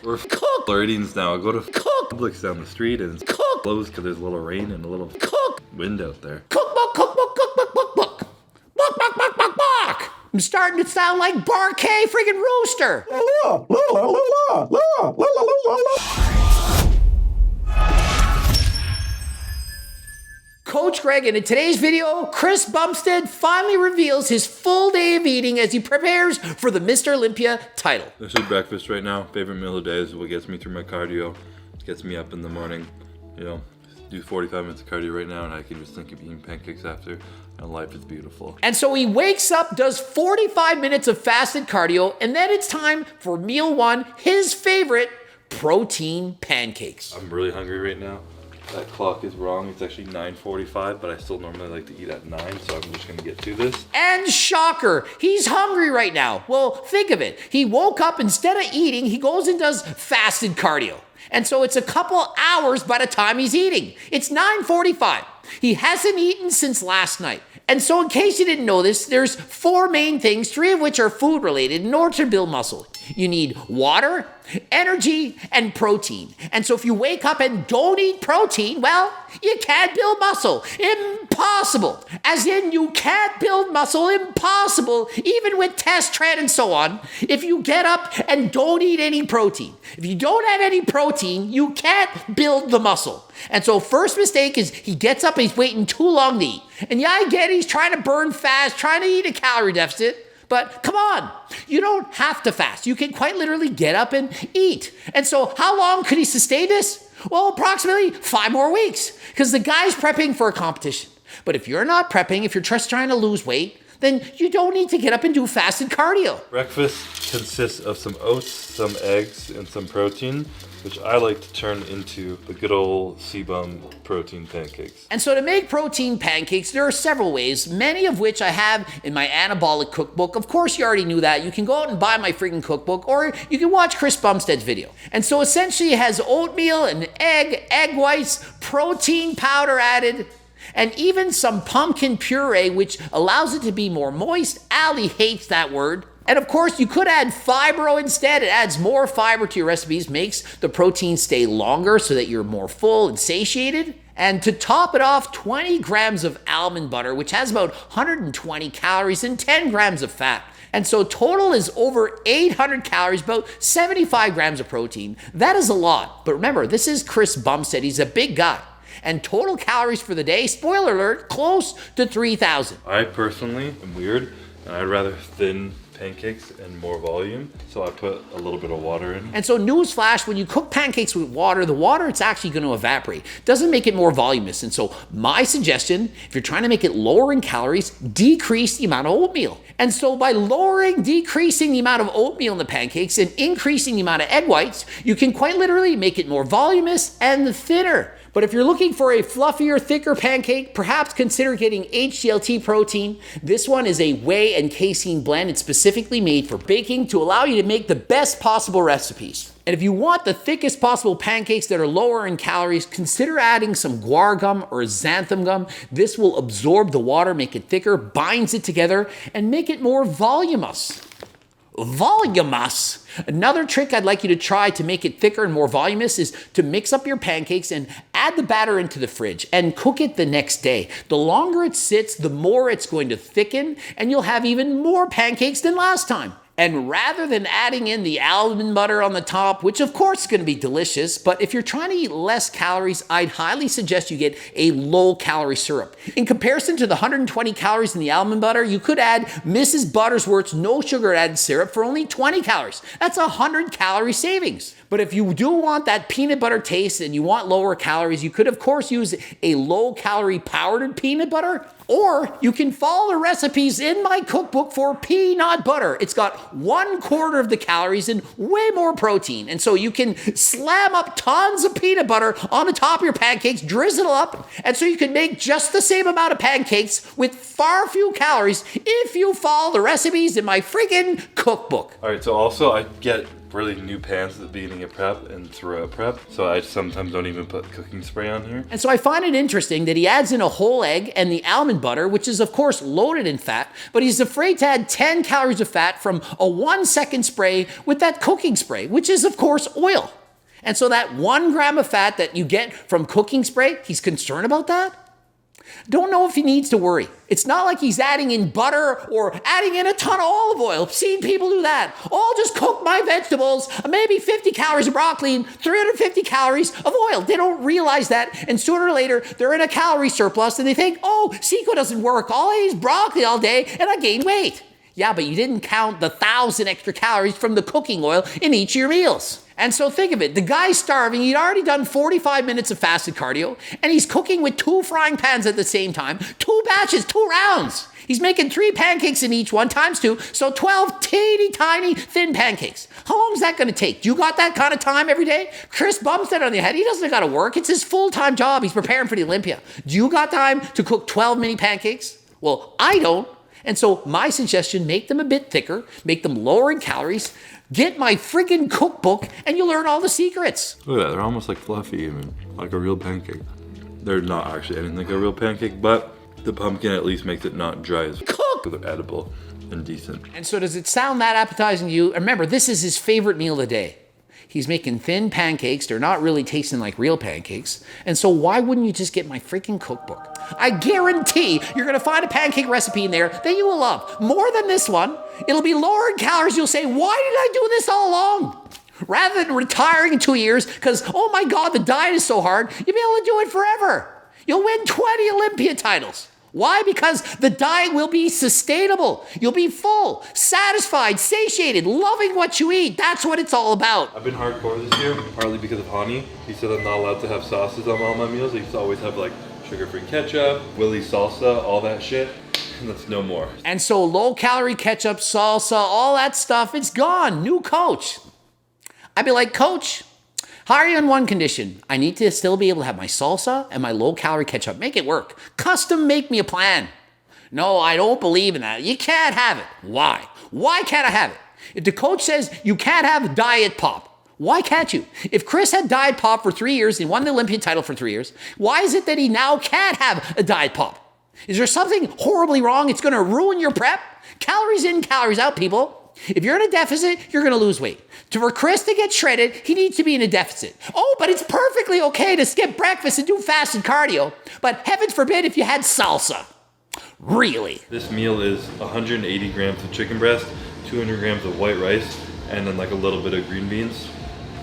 We're cook Floridians now. I go to cook Publix down the street and it's cook closed because there's a little rain and a little cook wind out there. Cookbook, cookbook, cookbook, cookbook. Buck, buck, buck, buck, buck. I'm starting to sound like Pancake friggin' rooster. Coach Greg, and in today's video, Chris Bumstead finally reveals his full day of eating as he prepares for the Mr. Olympia title. This is breakfast right now. Favorite meal of the day is what gets me through my cardio. Gets me up in the morning. You know, do 45 minutes of cardio right now and I can just think of eating pancakes after. And life is beautiful. And so he wakes up, does 45 minutes of fasted cardio, and then it's time for meal one, his favorite, protein pancakes. I'm really hungry right now. That clock is wrong. It's actually 9:45, but I still normally like to eat at 9, so I'm just gonna get to this. And shocker, he's hungry right now. Well, think of it. He woke up, instead of eating, he goes and does fasted cardio. And so it's a couple hours by the time he's eating. It's 9:45. He hasn't eaten since last night. And so in case you didn't know this, there's 4 main things, 3 of which are food related in order to build muscle. You need water, energy, and protein. And so if you wake up and don't eat protein, well, you can't build muscle. Impossible. As in, you can't build muscle. Impossible. Even with test, trend, and so on. If you get up and don't eat any protein. If you don't have any protein, you can't build the muscle. And so first mistake is he gets up and he's waiting too long to eat. And yeah, I get it. He's trying to burn fast, trying to eat a calorie deficit. But come on, you don't have to fast. You can quite literally get up and eat. And so how long could he sustain this? Well, approximately 5 more weeks, because the guy's prepping for a competition. But if you're not prepping, if you're just trying to lose weight, then you don't need to get up and do fasted cardio. Breakfast consists of some oats, some eggs, and some protein, which I like to turn into the good old CBum protein pancakes. And so to make protein pancakes, there are several ways, many of which I have in my anabolic cookbook. Of course, you already knew that. You can go out and buy my freaking cookbook, or you can watch Chris Bumstead's video. And so essentially it has oatmeal and egg whites, protein powder added, and even some pumpkin puree, which allows it to be more moist. Ali hates that word. And of course, you could add fibro instead. It adds more fiber to your recipes, makes the protein stay longer so that you're more full and satiated. And to top it off, 20 grams of almond butter, which has about 120 calories and 10 grams of fat. And so total is over 800 calories, about 75 grams of protein. That is a lot. But remember, this is Chris Bumstead. He's a big guy. And total calories for the day, spoiler alert, close to 3,000. I personally am weird, and I'd rather thin pancakes and more volume, so I put a little bit of water in. And so newsflash, when you cook pancakes with water, the water, it's actually going to evaporate. Doesn't make it more voluminous. And so my suggestion, if you're trying to make it lower in calories, decrease the amount of oatmeal. And so by decreasing the amount of oatmeal in the pancakes and increasing the amount of egg whites, you can quite literally make it more voluminous and thinner. But if you're looking for a fluffier, thicker pancake, perhaps consider getting HCLT protein. This one is a whey and casein blend. It's specifically made for baking to allow you to make the best possible recipes. And if you want the thickest possible pancakes that are lower in calories, consider adding some guar gum or xanthan gum. This will absorb the water, make it thicker, binds it together, and make it more voluminous. Voluminous. Another trick I'd like you to try to make it thicker and more voluminous is to mix up your pancakes and add the batter into the fridge and cook it the next day. The longer it sits, the more it's going to thicken, and you'll have even more pancakes than last time. And rather than adding in the almond butter on the top, which of course is going to be delicious, but if you're trying to eat less calories, I'd highly suggest you get a low-calorie syrup. In comparison to the 120 calories in the almond butter, you could add Mrs. Buttersworth's no sugar added syrup for only 20 calories. That's 100 calorie savings. But if you do want that peanut butter taste and you want lower calories, you could of course use a low-calorie powdered peanut butter, or you can follow the recipes in my cookbook for peanut butter. It's got 1/4 of the calories and way more protein. And so you can slam up tons of peanut butter on the top of your pancakes, drizzle it up, and so you can make just the same amount of pancakes with far few calories if you follow the recipes in my friggin' cookbook. All right, so also I get really new pans at the beginning of prep and throughout prep. So I sometimes don't even put cooking spray on here. And so I find it interesting that he adds in a whole egg and the almond butter, which is of course loaded in fat, but he's afraid to add 10 calories of fat from a 1-second spray with that cooking spray, which is of course oil. And so that 1 gram of fat that you get from cooking spray, he's concerned about that? Don't know if he needs to worry. It's not like he's adding in butter or adding in a ton of olive oil. I've seen people do that. Oh, I'll just cook my vegetables, maybe 50 calories of broccoli and 350 calories of oil. They don't realize that, and sooner or later, they're in a calorie surplus, and they think, oh, Seco doesn't work. All I eat is broccoli all day, and I gain weight. Yeah, but you didn't count the 1,000 extra calories from the cooking oil in each of your meals. And so think of it, the guy's starving, he'd already done 45 minutes of fasted cardio, and he's cooking with 2 frying pans at the same time, 2 batches, 2 rounds. He's making 3 pancakes in each one, times 2, so 12 teeny tiny thin pancakes. How long is that gonna take? Do you got that kind of time every day? Chris Bumstead on the head, he doesn't gotta work, it's his full-time job, he's preparing for the Olympia. Do you got time to cook 12 mini pancakes? Well, I don't. And so my suggestion, make them a bit thicker, make them lower in calories, get my friggin' cookbook, and you'll learn all the secrets. Look at that, they're almost like fluffy even, like a real pancake. They're not actually anything like a real pancake, but the pumpkin at least makes it not dry as Cook! so they're edible and decent. And so does it sound that appetizing to you? Remember, this is his favorite meal of the day. He's making thin pancakes. They're not really tasting like real pancakes. And so why wouldn't you just get my freaking cookbook? I guarantee you're gonna find a pancake recipe in there that you will love. More than this one. It'll be lower in calories. You'll say, why did I do this all along? Rather than retiring in 2 years, because, oh my God, the diet is so hard, you'll be able to do it forever. You'll win 20 Olympia titles. Why? Because the diet will be sustainable. You'll be full, satisfied, satiated, loving what you eat. That's what it's all about. I've been hardcore this year, partly because of Hani. He said I'm not allowed to have sauces on all my meals. I used to always have like sugar-free ketchup, Willy salsa, all that shit. And that's no more. And so low-calorie ketchup, salsa, all that stuff, it's gone. New coach. I'd be like, Coach, hire you on one condition. I need to still be able to have my salsa and my low-calorie ketchup. Make it work. Custom make me a plan. No, I don't believe in that. You can't have it. Why? Why can't I have it? If the coach says you can't have diet pop, why can't you? If Chris had diet pop for 3 years and won the Olympian title for 3 years, why is it that he now can't have a diet pop? Is there something horribly wrong? It's going to ruin your prep? Calories in, calories out, people. If you're in a deficit, you're going to lose weight. For Chris to get shredded, he needs to be in a deficit. Oh, but it's perfectly okay to skip breakfast and do fasted cardio. But heavens forbid if you had salsa. Really? This meal is 180 grams of chicken breast, 200 grams of white rice, and then like a little bit of green beans.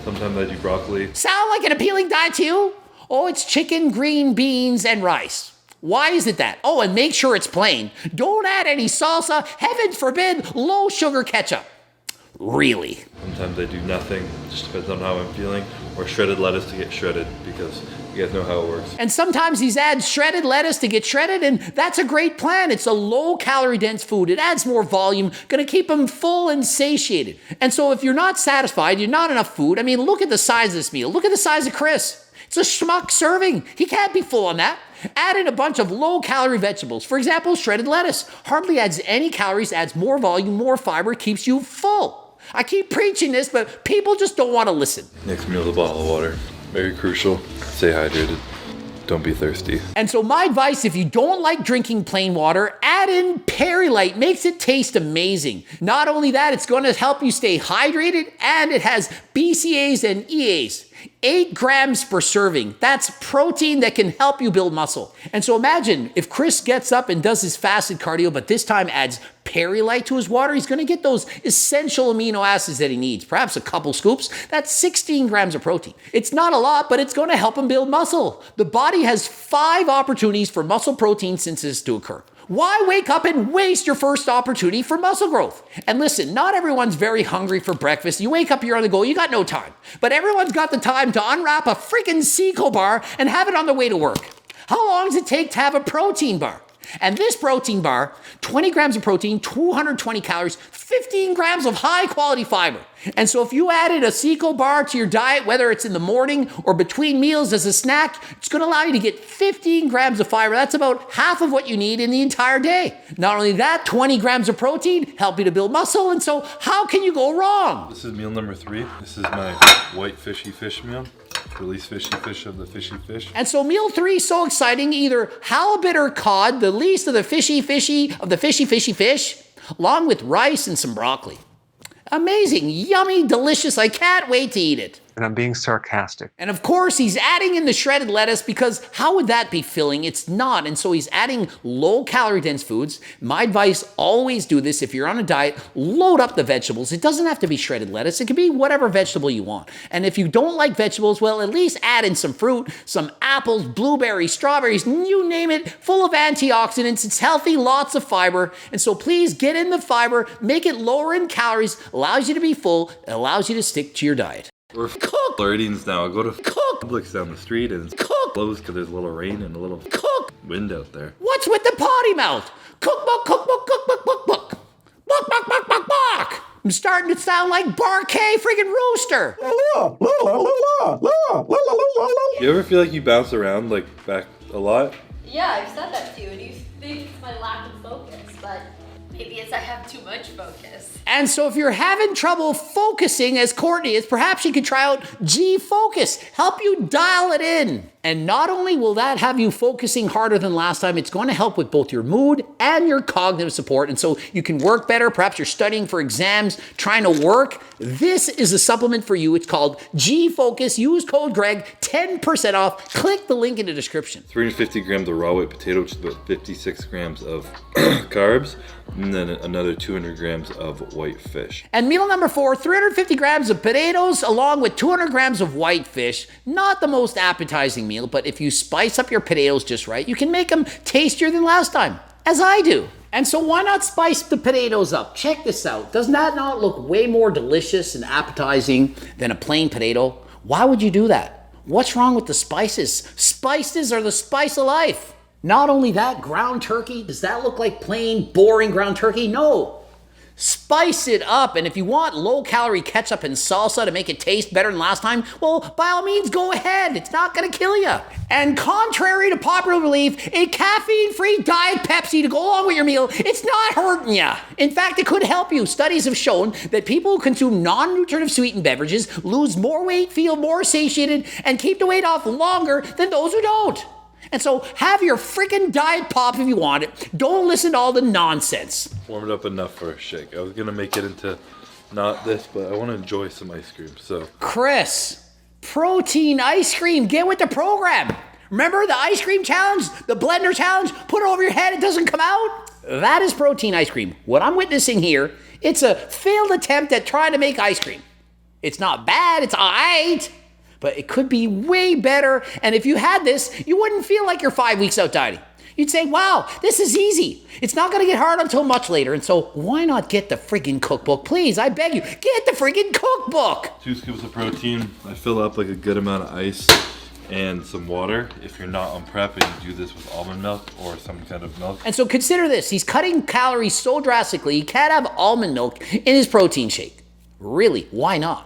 Sometimes I do broccoli. Sound like an appealing diet to you? Oh, it's chicken, green beans, and rice. Why is it that? Oh, and make sure it's plain. Don't add any salsa. Heaven forbid, low sugar ketchup. Really? Sometimes I do nothing. Just depends on how I'm feeling. Or shredded lettuce to get shredded because you guys know how it works. And sometimes he's adds shredded lettuce to get shredded, and that's a great plan. It's a low-calorie dense food. It adds more volume, gonna keep him full and satiated. And so if you're not satisfied, you're not enough food. I mean, look at the size of this meal. Look at the size of Chris. It's a schmuck serving. He can't be full on that. Add in a bunch of low-calorie vegetables. For example, shredded lettuce. Hardly adds any calories, adds more volume, more fiber, keeps you full. I keep preaching this, but people just don't want to listen. Next meal is a bottle of water. Very crucial. Stay hydrated. Don't be thirsty. And so my advice, if you don't like drinking plain water, add in Perry-Lite. Makes it taste amazing. Not only that, it's going to help you stay hydrated, and it has BCAAs and EAs. 8 grams per serving. That's protein that can help you build muscle. And so imagine if Chris gets up and does his fasted cardio, but this time adds Perry-Lite to his water, he's going to get those essential amino acids that he needs. Perhaps a couple scoops. That's 16 grams of protein. It's not a lot, but it's going to help him build muscle. The body has 5 opportunities for muscle protein synthesis to occur. Why wake up and waste your first opportunity for muscle growth? And listen, not everyone's very hungry for breakfast. You wake up, you're on the go, you got no time. But everyone's got the time to unwrap a freaking Seco bar and have it on the way to work. How long does it take to have a protein bar? And this protein bar, 20 grams of protein, 220 calories, 15 grams of high quality fiber. And so if you added a Seco bar to your diet, whether it's in the morning or between meals as a snack, it's going to allow you to get 15 grams of fiber. That's about half of what you need in the entire day. Not only that, 20 grams of protein help you to build muscle. And so how can you go wrong? This is meal number 3. This is my white fishy fish meal. Release fishy fish of the fishy fish. And so meal 3 is so exciting, either halibut or cod, the least of the fishy fish, along with rice and some broccoli. Amazing, yummy, delicious. I can't wait to eat it. And I'm being sarcastic. And of course, he's adding in the shredded lettuce because how would that be filling? It's not. And so he's adding low-calorie dense foods. My advice, always do this. If you're on a diet, load up the vegetables. It doesn't have to be shredded lettuce. It can be whatever vegetable you want. And if you don't like vegetables, well, at least add in some fruit, some apples, blueberries, strawberries, you name it, full of antioxidants. It's healthy, lots of fiber. And so please get in the fiber, make it lower in calories, allows you to be full, allows you to stick to your diet. We're Floridians now. I go to Publix down the street and it's closed because there's a little rain and a little wind out there. What's with the potty mouth? Cookbook, cookbook, cookbook, cookbook. Buck, buck, buck, buck, buck. I'm starting to sound like Barkay friggin' Rooster. You ever feel like you bounce around like back a lot? Yeah, I've said that to you, and you think it's my lack of focus, but maybe it's I have too much focus. And so if you're having trouble focusing as Courtney is, perhaps you could try out G-Focus, help you dial it in. And not only will that have you focusing harder than last time, it's going to help with both your mood and your cognitive support. And so you can work better. Perhaps you're studying for exams, trying to work. This is a supplement for you. It's called G-Focus. Use code Greg, 10% off. Click the link in the description. 350 grams of raw white potato, which is about 56 grams of carbs, and then another 200 grams of white fish. And meal number 4, 350 grams of potatoes along with 200 grams of white fish. Not the most appetizing meal, but if you spice up your potatoes just right, you can make them tastier than last time, as I do. And so why not spice the potatoes up? Check this out. Does that not look way more delicious and appetizing than a plain potato? Why would you do that? What's wrong with the spices? Spices are the spice of life. Not only that, ground turkey, does that look like plain, boring ground turkey? No. Spice it up, and if you want low-calorie ketchup and salsa to make it taste better than last time, well, by all means, go ahead. It's not going to kill you. And contrary to popular belief, a caffeine-free Diet Pepsi to go along with your meal, it's not hurting you. In fact, it could help you. Studies have shown that people who consume non-nutritive sweetened beverages lose more weight, feel more satiated, and keep the weight off longer than those who don't. And so have your freaking diet pop if you want it. Don't listen to all the nonsense. Warm it up enough for a shake. I was gonna make it into not this, but I want to enjoy some ice cream. So Chris, protein ice cream, get with the program. Remember the ice cream challenge, the blender challenge? Put it over your head, it doesn't come out. That is protein ice cream. What I'm witnessing here, it's a failed attempt at trying to make ice cream. It's not bad, it's all right. But it could be way better. And if you had this, you wouldn't feel like you're 5 weeks out dieting. You'd say, wow, this is easy. It's not going to get hard until much later. And so why not get the friggin' cookbook? Please, I beg you, get the friggin' cookbook. 2 scoops of protein. I fill up like a good amount of ice and some water. If you're not on prep and you do this with almond milk or some kind of milk. And so consider this. He's cutting calories so drastically, he can't have almond milk in his protein shake. Really, why not?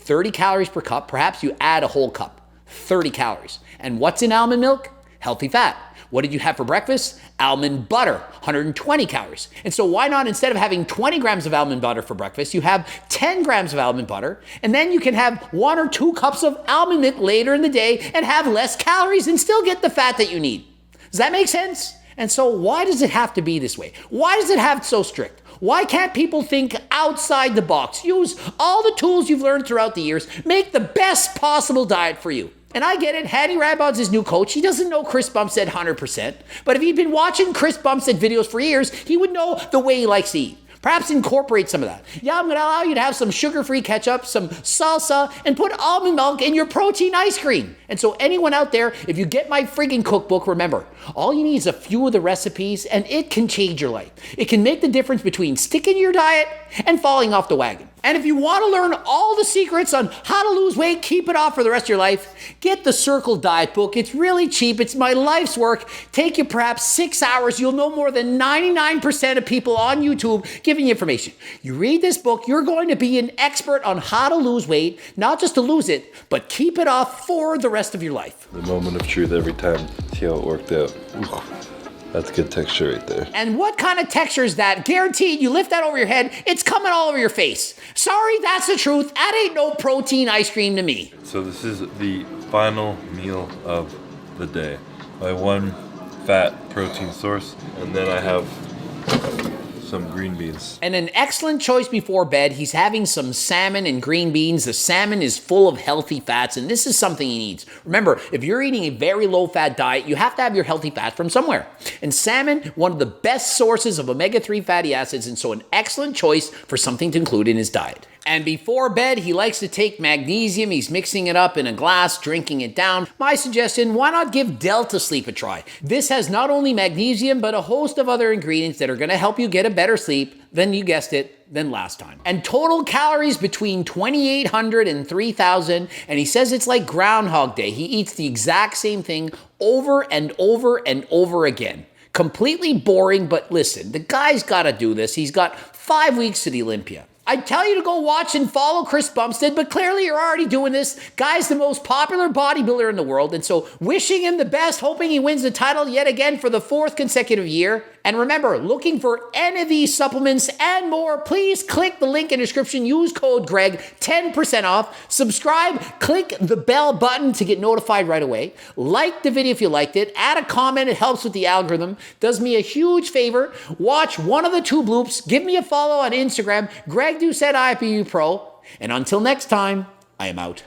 30 calories per cup, perhaps you add a whole cup, 30 calories. And what's in almond milk? Healthy fat. What did you have for breakfast? Almond butter, 120 calories. And so why not, instead of having 20 grams of almond butter for breakfast, you have 10 grams of almond butter, and then you can have 1 or 2 cups of almond milk later in the day and have less calories and still get the fat that you need. Does that make sense? And so why does it have to be this way? Why does it have it so strict? Why can't people think outside the box? Use all the tools you've learned throughout the years. Make the best possible diet for you. And I get it, Hattie Radbod's his new coach. He doesn't know Chris Bumstead 100%. But if he'd been watching Chris Bumstead videos for years, he would know the way he likes to eat. Perhaps incorporate some of that. Yeah, I'm going to allow you to have some sugar-free ketchup, some salsa, and put almond milk in your protein ice cream. And so anyone out there, if you get my friggin' cookbook, remember, all you need is a few of the recipes, and it can change your life. It can make the difference between sticking to your diet and falling off the wagon. And if you want to learn all the secrets on how to lose weight, keep it off for the rest of your life, get the Circle Diet book. It's really cheap. It's my life's work. Take you perhaps 6 hours. You'll know more than 99% of people on YouTube giving you information. You read this book, you're going to be an expert on how to lose weight, not just to lose it, but keep it off for the rest of your life. The moment of truth every time. See how it worked out. Ooh, that's good texture right there. And what kind of texture is that? Guaranteed, you lift that over your head, it's coming all over your face. Sorry, that's the truth. That ain't no protein ice cream to me. So this is the final meal of the day. My one fat protein source, and then I have some green beans. And an excellent choice before bed. He's having some salmon and green beans. The salmon is full of healthy fats, and this is something he needs. Remember, if you're eating a very low-fat diet, you have to have your healthy fats from somewhere. And salmon, one of the best sources of omega-3 fatty acids, and so an excellent choice for something to include in his diet. And before bed, he likes to take magnesium. He's mixing it up in a glass, drinking it down. My suggestion, why not give Delta Sleep a try? This has not only magnesium, but a host of other ingredients that are going to help you get a better sleep than, you guessed it, than last time. And total calories between 2,800 and 3,000. And he says it's like Groundhog Day. He eats the exact same thing over and over and over again. Completely boring, but listen, the guy's got to do this. He's got 5 weeks to the Olympia. I'd tell you to go watch and follow Chris Bumstead, but clearly you're already doing this. Guy's the most popular bodybuilder in the world, and so wishing him the best, hoping he wins the title yet again for the 4th consecutive year. And remember, looking for any of these supplements and more, please click the link in the description. Use code Greg, 10% off. Subscribe, click the bell button to get notified right away. Like the video if you liked it. Add a comment, it helps with the algorithm. Does me a huge favor. Watch one of the 2 bloops. Give me a follow on Instagram, Greg Doucette IFBB Pro. And until next time, I am out.